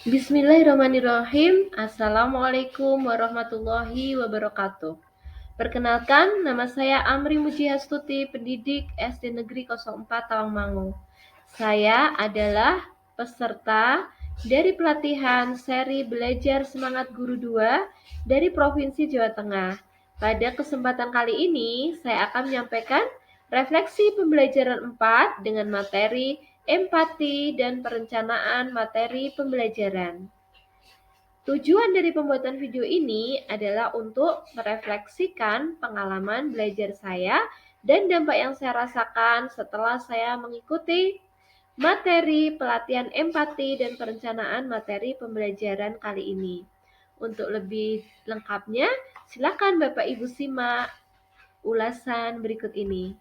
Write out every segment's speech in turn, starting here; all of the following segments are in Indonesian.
Bismillahirrahmanirrahim. Assalamualaikum warahmatullahi wabarakatuh. Perkenalkan, nama saya Amri Mujiastuti, pendidik SD Negeri 04 Tawangmangu. Saya adalah peserta dari pelatihan seri Belajar Semangat Guru 2 dari Provinsi Jawa Tengah. Pada kesempatan kali ini, saya akan menyampaikan refleksi pembelajaran 4 dengan materi empati dan perencanaan materi pembelajaran. Tujuan dari pembuatan video ini adalah untuk merefleksikan pengalaman belajar saya dan dampak yang saya rasakan setelah saya mengikuti materi pelatihan empati dan perencanaan materi pembelajaran kali ini. Untuk lebih lengkapnya, silakan Bapak Ibu simak ulasan berikut ini.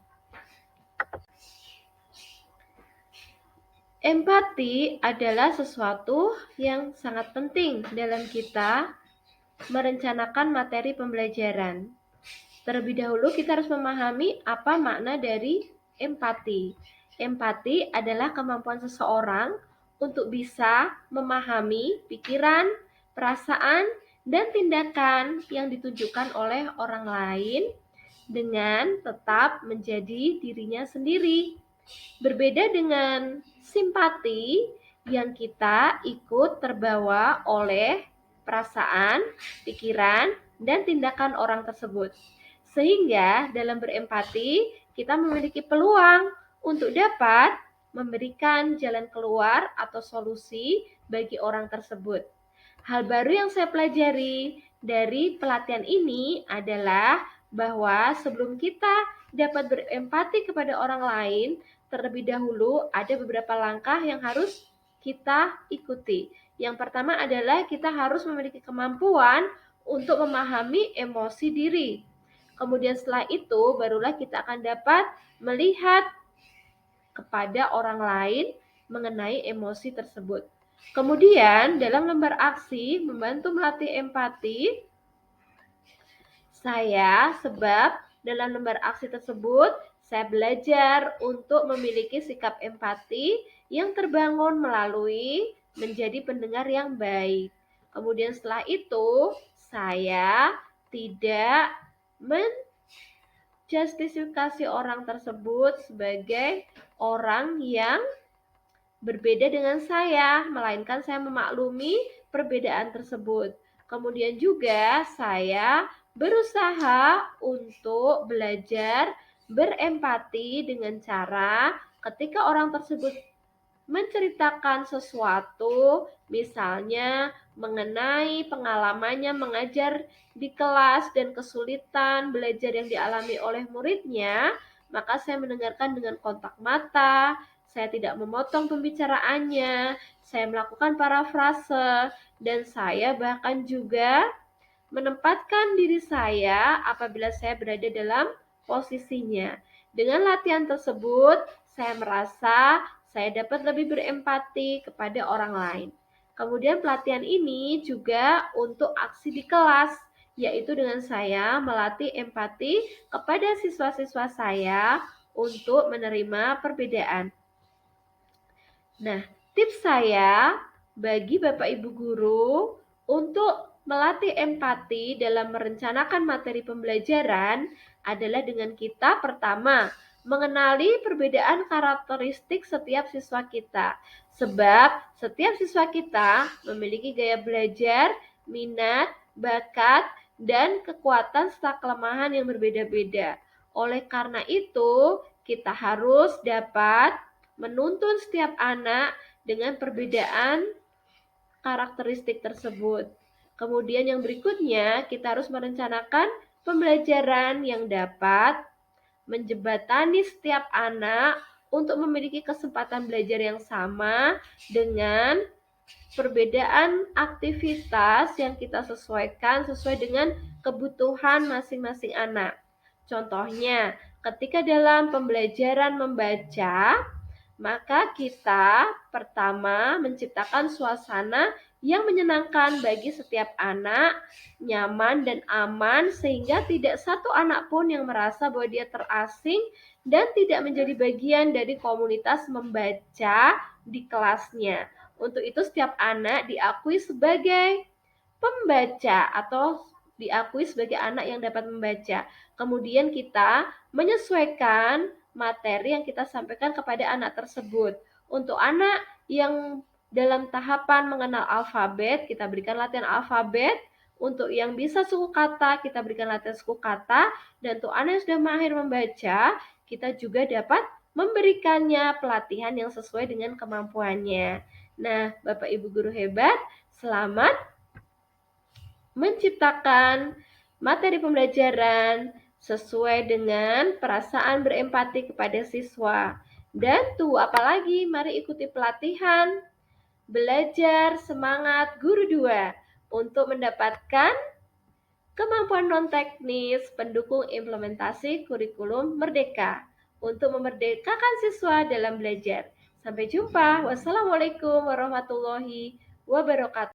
Empati adalah sesuatu yang sangat penting dalam kita merencanakan materi pembelajaran. Terlebih dahulu kita harus memahami apa makna dari empati. Empati adalah kemampuan seseorang untuk bisa memahami pikiran, perasaan, dan tindakan yang ditunjukkan oleh orang lain dengan tetap menjadi dirinya sendiri. Berbeda dengan simpati yang kita ikut terbawa oleh perasaan, pikiran, dan tindakan orang tersebut. Sehingga dalam berempati, kita memiliki peluang untuk dapat memberikan jalan keluar atau solusi bagi orang tersebut. Hal baru yang saya pelajari dari pelatihan ini adalah bahwa sebelum kita dapat berempati kepada orang lain, terlebih dahulu ada beberapa langkah yang harus kita ikuti. Yang pertama adalah kita harus memiliki kemampuan untuk memahami emosi diri. Kemudian setelah itu barulah kita akan dapat melihat kepada orang lain mengenai emosi tersebut. Kemudian dalam lembar aksi membantu melatih empati, sebab dalam lembar aksi tersebut saya belajar untuk memiliki sikap empati yang terbangun melalui menjadi pendengar yang baik. Kemudian setelah itu saya tidak menjustifikasi orang tersebut sebagai orang yang berbeda dengan saya, melainkan saya memaklumi perbedaan tersebut. Kemudian juga saya berusaha untuk belajar berempati dengan cara ketika orang tersebut menceritakan sesuatu, misalnya mengenai pengalamannya mengajar di kelas dan kesulitan belajar yang dialami oleh muridnya, maka saya mendengarkan dengan kontak mata, saya tidak memotong pembicaraannya, saya melakukan parafrase, dan saya bahkan juga menempatkan diri saya apabila saya berada dalam posisinya. Dengan latihan tersebut, saya merasa saya dapat lebih berempati kepada orang lain. Kemudian pelatihan ini juga untuk aksi di kelas, yaitu dengan saya melatih empati kepada siswa-siswa saya untuk menerima perbedaan. Nah, tips saya bagi Bapak Ibu guru untuk melatih empati dalam merencanakan materi pembelajaran adalah dengan kita pertama mengenali perbedaan karakteristik setiap siswa kita. Sebab setiap siswa kita memiliki gaya belajar, minat, bakat, dan kekuatan serta kelemahan yang berbeda-beda. Oleh karena itu, kita harus dapat menuntun setiap anak dengan perbedaan karakteristik tersebut. Kemudian yang berikutnya, kita harus merencanakan pembelajaran yang dapat menjembatani setiap anak untuk memiliki kesempatan belajar yang sama dengan perbedaan aktivitas yang kita sesuaikan sesuai dengan kebutuhan masing-masing anak. Contohnya, ketika dalam pembelajaran membaca, maka kita pertama menciptakan suasana yang menyenangkan bagi setiap anak, nyaman dan aman sehingga tidak satu anak pun yang merasa bahwa dia terasing dan tidak menjadi bagian dari komunitas membaca di kelasnya. Untuk itu setiap anak diakui sebagai pembaca atau diakui sebagai anak yang dapat membaca. Kemudian kita menyesuaikan materi yang kita sampaikan kepada anak tersebut. Untuk anak yang dalam tahapan mengenal alfabet, kita berikan latihan alfabet. Untuk yang bisa suku kata, kita berikan latihan suku kata. Dan untuk anak yang sudah mahir membaca, kita juga dapat memberikannya pelatihan yang sesuai dengan kemampuannya. Nah, Bapak Ibu guru hebat, selamat menciptakan materi pembelajaran sesuai dengan perasaan berempati kepada siswa. Dan apalagi, mari ikuti pelatihan belajar semangat guru 2 untuk mendapatkan kemampuan non-teknis pendukung implementasi kurikulum merdeka untuk memerdekakan siswa dalam belajar. Sampai jumpa. Wassalamualaikum warahmatullahi wabarakatuh.